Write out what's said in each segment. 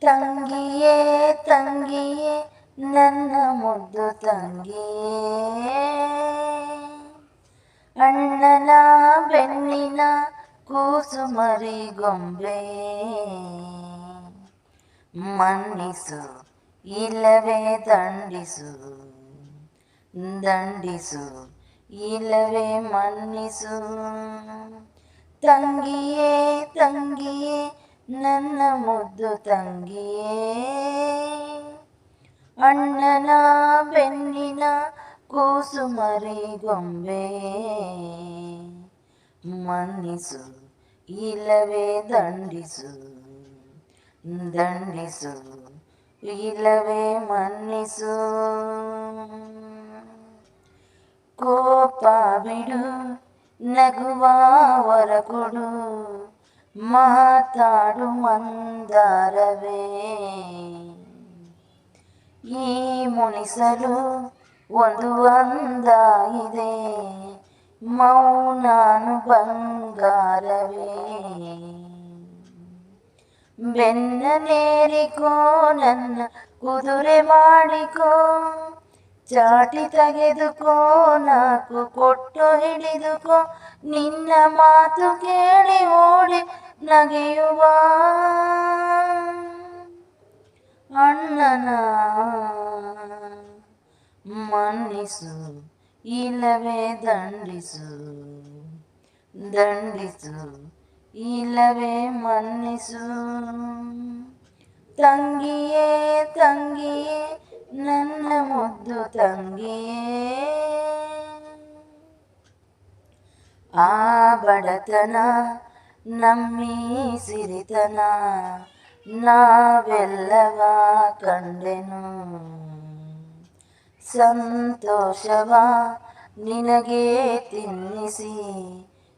ತಂಗಿಯೇ ತಂಗಿಯೇ ನನ್ನ ಮುದ್ದು ತಂಗಿಯೇ, ಅಣ್ಣನ ಬೆನ್ನಿನ ಕೂಸು ಮರಿ ಗೊಂಬೆ, ಮನ್ನಿಸು ಇಲ್ಲವೇ ದಂಡಿಸು, ದಂಡಿಸು ಇಲ್ಲವೇ ಮನ್ನಿಸು. ತಂಗಿಯೇ ತಂಗಿಯೇ ನನ್ನ ಮುದ್ದು ತಂಗಿಯೇ, ಅಣ್ಣನ ಬೆನ್ನಿನ ಕೂಸು ಮರಿ ಗೊಂಬೆ, ಮನ್ನಿಸು ಇಲ್ಲವೇ ದಂಡಿಸು, ದಂಡಿಸು ಇಲ್ಲವೇ ಮನ್ನಿಸು. ಕೋಪ ಬಿಡು ನಗುವ ವರ ಕೊಡು, ಮಾತಾಡು ಮಂದಾರವೇ, ಈ ಮುನಿಸಲು ಒಂದು ಅಂದ ಇದೆ, ಮೌನಾನು ಬಂಗಾರವೇ. ಬೆನ್ನ ನೇರಿಕೋ ನನ್ನ ಕುದುರೆ ಮಾಡಿಕೋ, ಚಾಟಿ ತೆಗೆದುಕೋ ನಾಕು ಕೊಟ್ಟು ಹಿಡಿದುಕೋ, ನಿನ್ನ ಮಾತು ಕೇಳಿ ಓಡಿ ನಗೆಯುವ ಅಣ್ಣನ ಮನ್ನಿಸು ಇಲ್ಲವೇ ದಂಡಿಸು, ದಂಡಿಸು ಇಲ್ಲವೇ ಮನ್ನಿಸು. ತಂಗಿಯೇ ತಂಗಿಯೇ ನನ್ನ ಮುದ್ದು ತಂಗಿಯೇ, ಆ ಬಡತನ ನಮ್ಮಿ ಸಿರಿತನ ನಾವೆಲ್ಲವ ಕಂಡೆನು, ಸಂತೋಷವ ನಿನಗೆ ತಿನ್ನಿಸಿ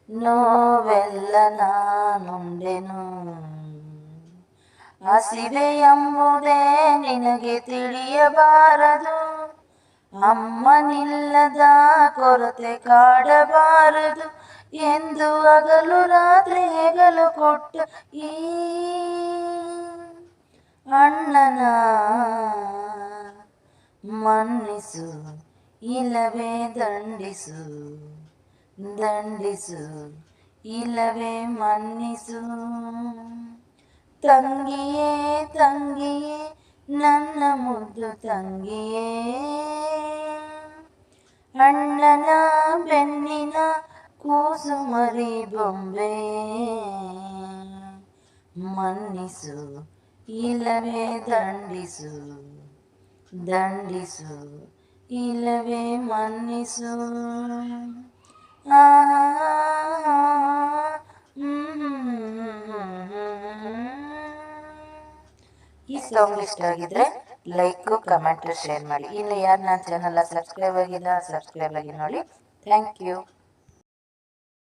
ನೋವೆಲ್ಲ ನಾನುಂಡೆನು. ಹಸಿವೆ ಎಂಬುದೇ ನಿನಗೆ ತಿಳಿಯಬಾರದು, ಅಮ್ಮನಿಲ್ಲದ ಕೊರತೆ ಕಾಡಬಾರದು ಎಂದು ಹಗಲು ರಾತ್ರಿ ಹೆಗಲು ಕೊಟ್ಟ ಈ ಅಣ್ಣನ ಮನ್ನಿಸು ಇಲ್ಲವೇ ದಂಡಿಸು, ದಂಡಿಸು ಇಲ್ಲವೇ ಮನ್ನಿಸು. ತಂಗಿಯೇ ತಂಗಿಯೇ ನನ್ನ ಮುದ್ದು ತಂಗಿಯೇ, ಅಣ್ಣನ ಬೆನ್ನಿನ ಕೂಸು ಮರಿ ಬೊಂಬೆ, ಮನ್ನಿಸು ಇಲ್ಲವೇ ದಂಡಿಸು, ದಂಡಿಸು ಇಲ್ಲವೇ ಮನ್ನಿಸು. ಈ ಸಾಂಗ್ ಇಷ್ಟ ಆಗಿದ್ರೆ ಲೈಕ್ ಕಮೆಂಟ್ ಶೇರ್ ಮಾಡಿ. ಇನ್ನು ಯಾರು ನನ್ನ ಚಾನಲ್ ಸಬ್ಸ್ಕ್ರೈಬ್ ಆಗಿಲ್ಲ ಸಬ್ಸ್ಕ್ರೈಬ್ ಆಗಿ ನೋಡಿ. Thank you.